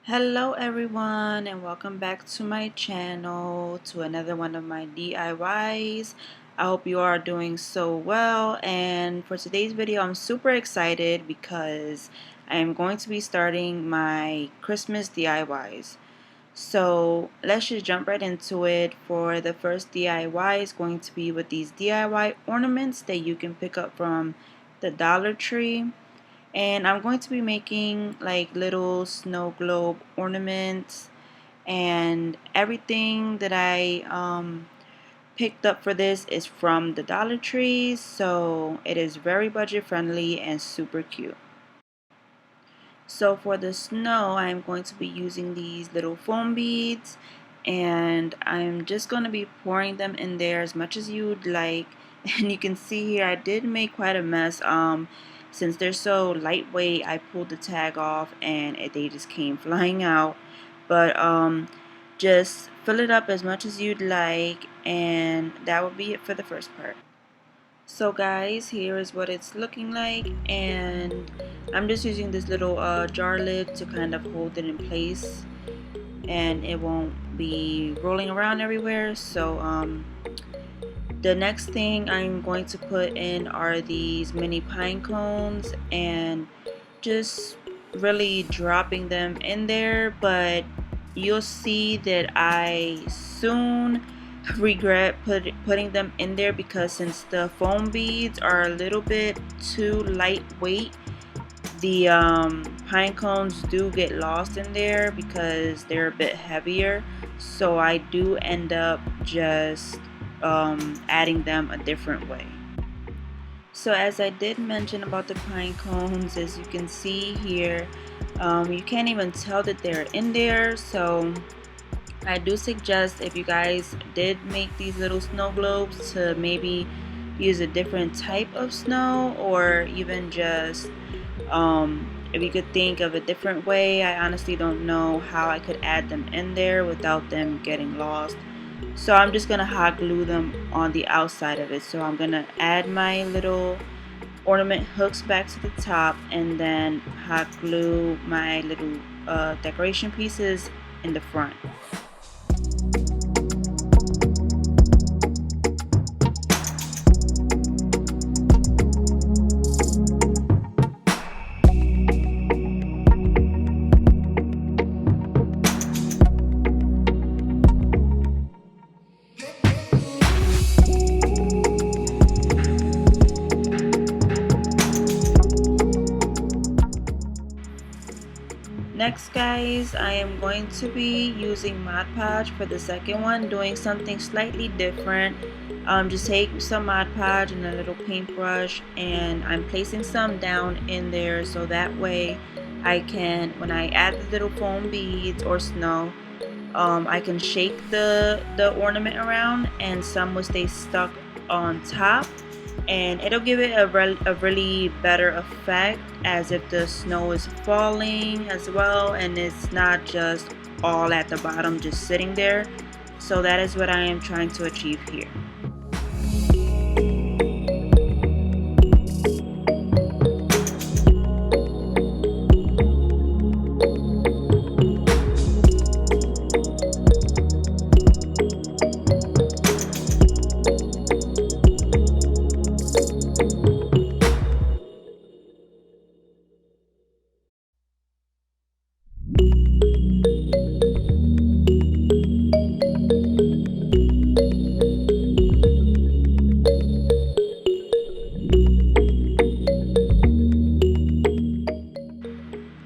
Hello everyone and welcome back to my channel to another one of my DIYs. I hope you are doing so well, and for today's video I'm super excited because I am going to be starting my Christmas DIYs. So let's just jump right into it. For the first DIY is going to be with these DIY ornaments that you can pick up from the Dollar Tree. And I'm going to be making like little snow globe ornaments, and everything that I picked up for this is from the Dollar Tree, so it is very budget friendly and super cute. So for the snow, I'm going to be using these little foam beads, and I'm just going to be pouring them in there as much as you'd like. And you can see here I did make quite a mess. Since they're so lightweight, I pulled the tag off and they just came flying out. But just fill it up as much as you'd like, and that would be it for the first part. So guys, here is what it's looking like, and I'm just using this little jar lid to kind of hold it in place and it won't be rolling around everywhere. So the next thing I'm going to put in are these mini pine cones, and just really dropping them in there, but you'll see that I soon regret putting them in there, because since the foam beads are a little bit too lightweight, the pine cones do get lost in there because they're a bit heavier. So I do end up just adding them a different way. So as I did mention about the pine cones, as you can see here, you can't even tell that they're in there. So I do suggest, if you guys did make these little snow globes, to maybe use a different type of snow, or even just if you could think of a different way. I honestly don't know how I could add them in there without them getting lost. So I'm just gonna hot glue them on the outside of it. So I'm gonna add my little ornament hooks back to the top, and then hot glue my little decoration pieces in the front. Next guys, I am going to be using Mod Podge for the second one, doing something slightly different. Just take some Mod Podge and a little paintbrush, and I'm placing some down in there so that way I can, when I add the little foam beads or snow, I can shake the ornament around and some will stay stuck on top, and it'll give it a really better effect, as if the snow is falling as well and it's not just all at the bottom just sitting there. So that is what I am trying to achieve here.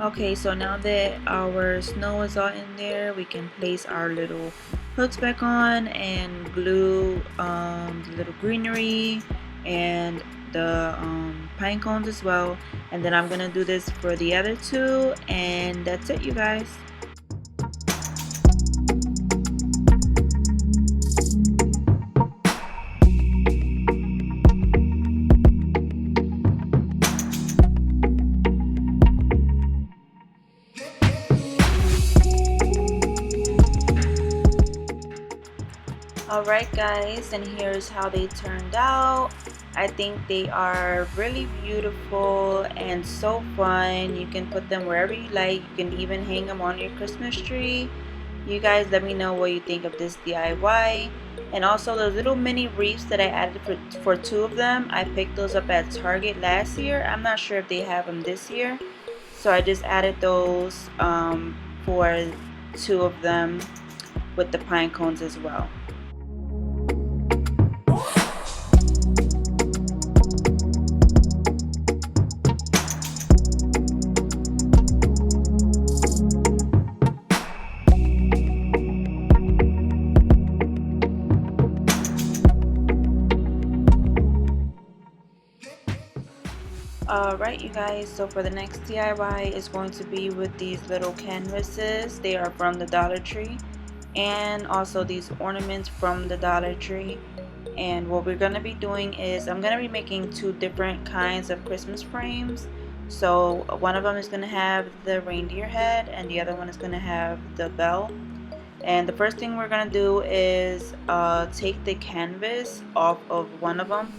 Okay, so now that our snow is all in there, we can place our little hooks back on and glue the little greenery and the pine cones as well. And then I'm gonna do this for the other two, and that's it, you guys. Alright guys, and here's how they turned out. I think they are really beautiful and so fun. You can put them wherever you like. You can even hang them on your Christmas tree. You guys let me know what you think of this DIY. And also the little mini wreaths that I added for two of them. I picked those up at Target last year. I'm not sure if they have them this year. So I just added those for two of them with the pine cones as well. Alright you guys, so for the next DIY is going to be with these little canvases. They are from the Dollar Tree, and also these ornaments from the Dollar Tree. And what we're going to be doing is I'm going to be making two different kinds of Christmas frames. So one of them is going to have the reindeer head and the other one is going to have the bell. And the first thing we're going to do is take the canvas off of one of them.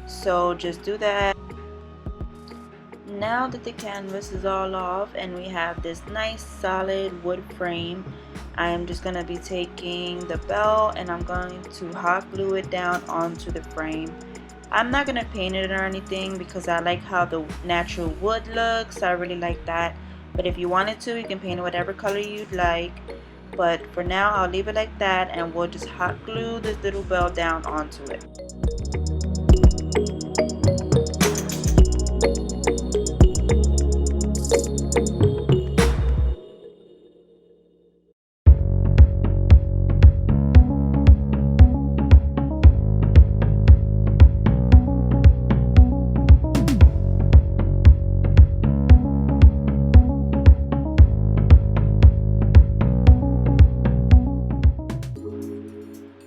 So just do that. Now that the canvas is all off and we have this nice solid wood frame, I am just going to be taking the bell and I'm going to hot glue it down onto the frame. I'm not going to paint it or anything because I like how the natural wood looks. I really like that. But if you wanted to, you can paint it whatever color you'd like. But for now, I'll leave it like that and we'll just hot glue this little bell down onto it.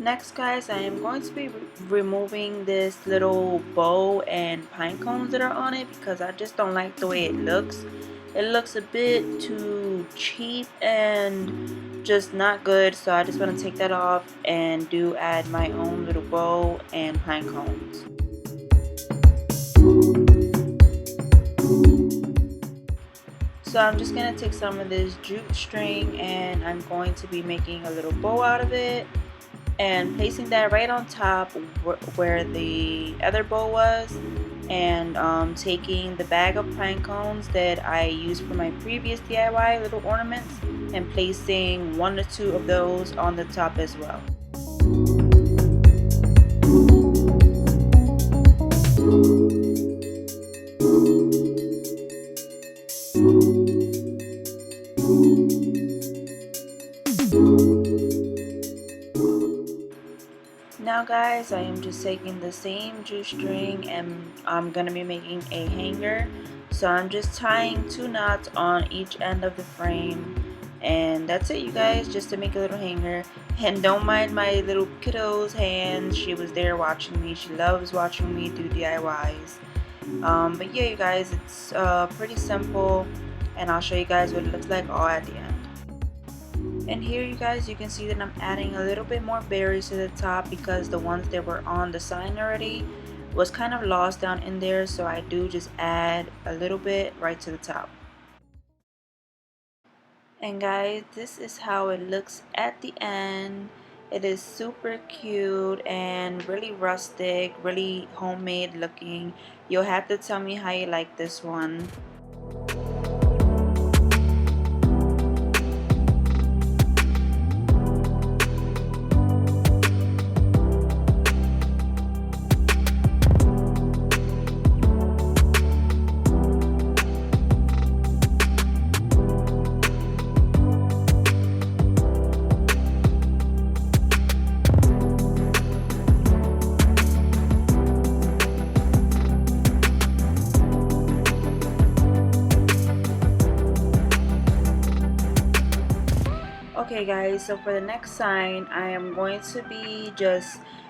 Next guys, I am going to be removing this little bow and pine cones that are on it because I just don't like the way it looks. It looks a bit too cheap and just not good, so I just want to take that off and do add my own little bow and pine cones. So I'm just going to take some of this jute string and I'm going to be making a little bow out of it and placing that right on top where the other bow was, and taking the bag of pine cones that I used for my previous DIY little ornaments and placing one or two of those on the top as well. Now guys, I am just taking the same jute string and I'm going to be making a hanger. So I'm just tying 2 knots on each end of the frame. And that's it you guys, just to make a little hanger. And don't mind my little kiddo's hands, she was there watching me. She loves watching me do DIYs. But yeah you guys, it's pretty simple. And I'll show you guys what it looks like all at the end. And here you guys, you can see that I'm adding a little bit more berries to the top because the ones that were on the sign already was kind of lost down in there, so I do just add a little bit right to the top. And guys, this is how it looks at the end. It is super cute and really rustic, really homemade looking. You'll have to tell me how you like this one. Okay guys, so for the next sign I am going to be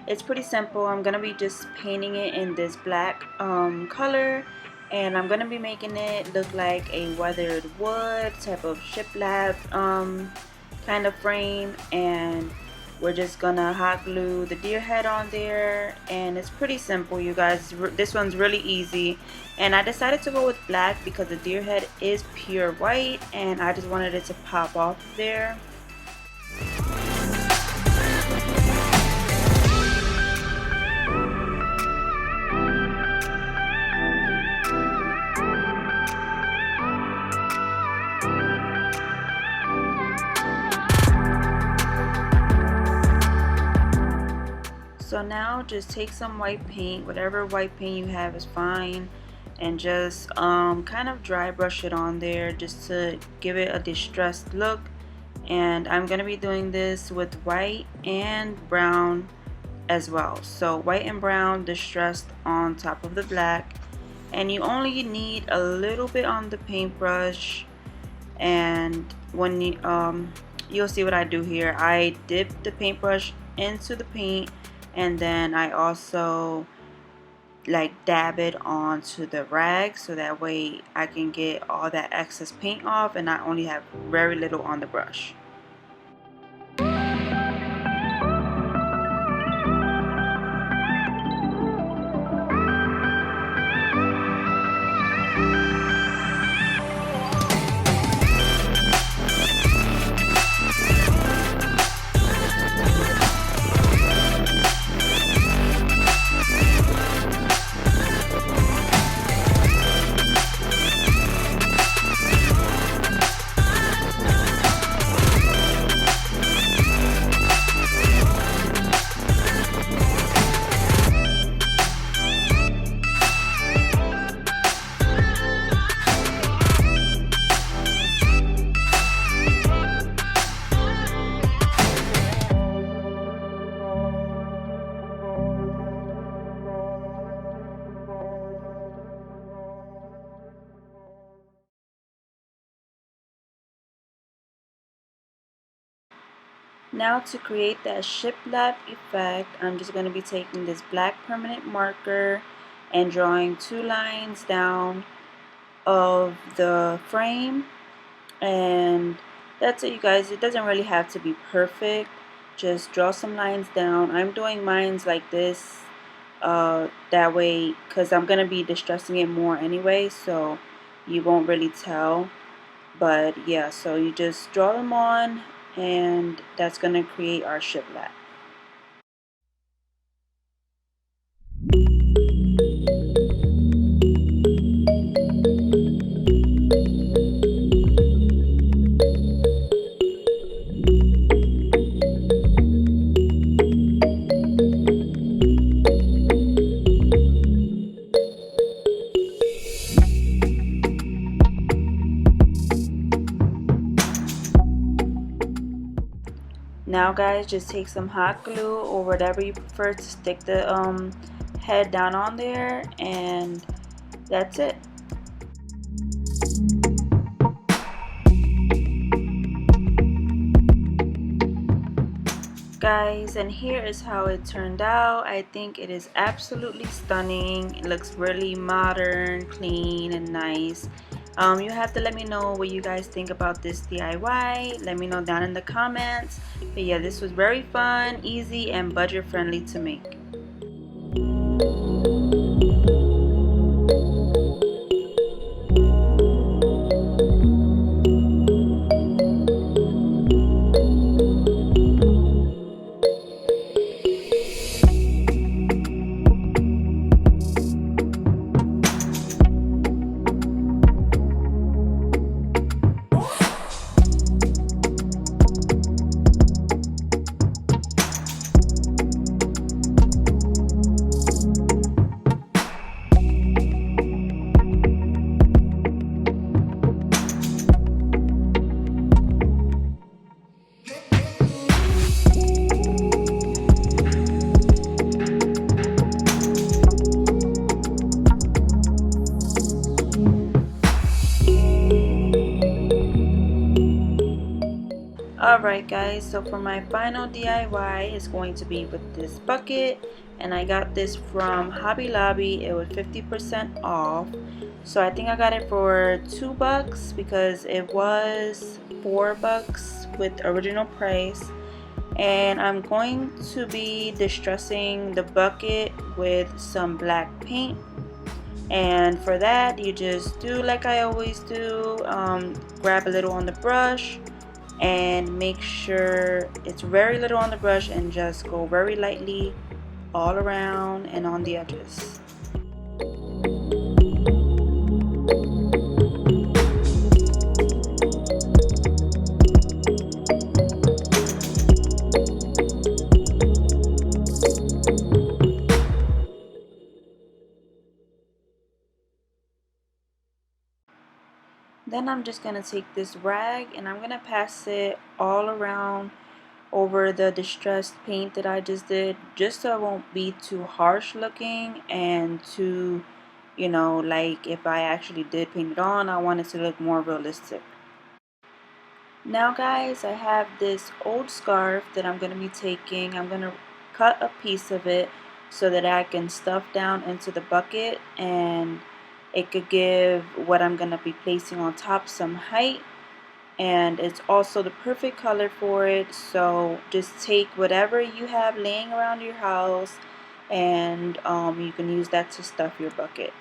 it's pretty simple. I'm gonna be just painting it in this black color, and I'm gonna be making it look like a weathered wood type of shiplap kind of frame. And we're just gonna hot glue the deer head on there, and it's pretty simple, you guys. This one's really easy, and I decided to go with black because the deer head is pure white and I just wanted it to pop off there. So now just take some white paint, whatever white paint you have is fine, and just kind of dry brush it on there just to give it a distressed look. And I'm gonna be doing this with white and brown as well. So white and brown distressed on top of the black, and you only need a little bit on the paintbrush. And when you'll see what I do here, I dip the paintbrush into the paint, and then I also like dab it onto the rag so that way I can get all that excess paint off and I only have very little on the brush. Now to create that shiplap effect, I'm just going to be taking this black permanent marker and drawing 2 lines down of the frame, and that's it, you guys. It doesn't really have to be perfect, just draw some lines down. I'm doing mines like this that way because I'm going to be distressing it more anyway, so you won't really tell. But yeah, so you just draw them on, and that's going to create our shiplap. Now guys, just take some hot glue or whatever you prefer to stick the head down on there, and that's it. Guys, and here is how it turned out. I think it is absolutely stunning. It looks really modern, clean, and nice. You have to let me know what you guys think about this DIY. Let me know down in the comments. But yeah, this was very fun, easy, and budget friendly to make. Alright guys, so for my final DIY is going to be with this bucket, and I got this from Hobby Lobby. It was 50% off, so I think I got it for $2 because it was $4 with original price. And I'm going to be distressing the bucket with some black paint. And for that, you just do like I always do, grab a little on the brush and make sure it's very little on the brush and just go very lightly all around and on the edges. Then I'm just going to take this rag and I'm going to pass it all around over the distressed paint that I just did, just so it won't be too harsh looking and too, you know, like if I actually did paint it on, I want it to look more realistic. Now guys, I have this old scarf that I'm going to be taking. I'm going to cut a piece of it so that I can stuff down into the bucket and it could give what I'm going to be placing on top some height, and it's also the perfect color for it. So just take whatever you have laying around your house and you can use that to stuff your bucket.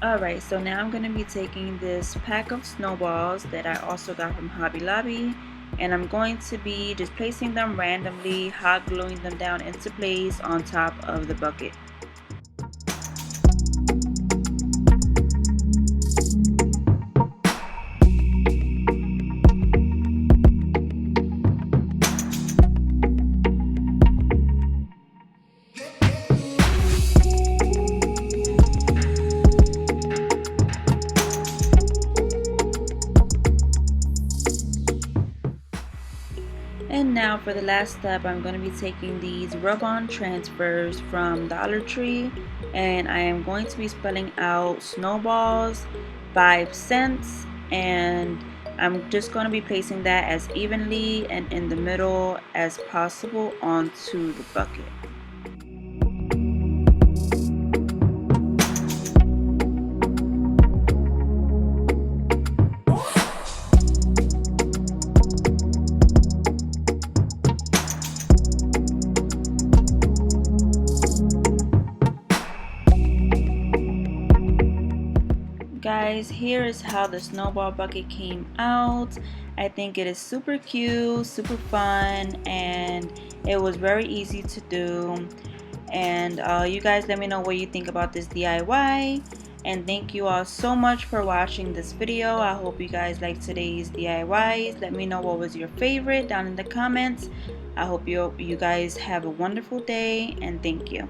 Alright, so now I'm going to be taking this pack of snowballs that I also got from Hobby Lobby, and I'm going to be just placing them randomly, hot gluing them down into place on top of the bucket. And now for the last step, I'm going to be taking these rub-on transfers from Dollar Tree, and I am going to be spelling out snowballs 5 cents, and I'm just going to be placing that as evenly and in the middle as possible onto the bucket. Guys, here is how the snowball bucket came out. I think it is super cute, super fun, and it was very easy to do. And you guys let me know what you think about this DIY. And thank you all so much for watching this video. I hope you guys liked today's DIYs. Let me know what was your favorite down in the comments. I hope you guys have a wonderful day, and thank you.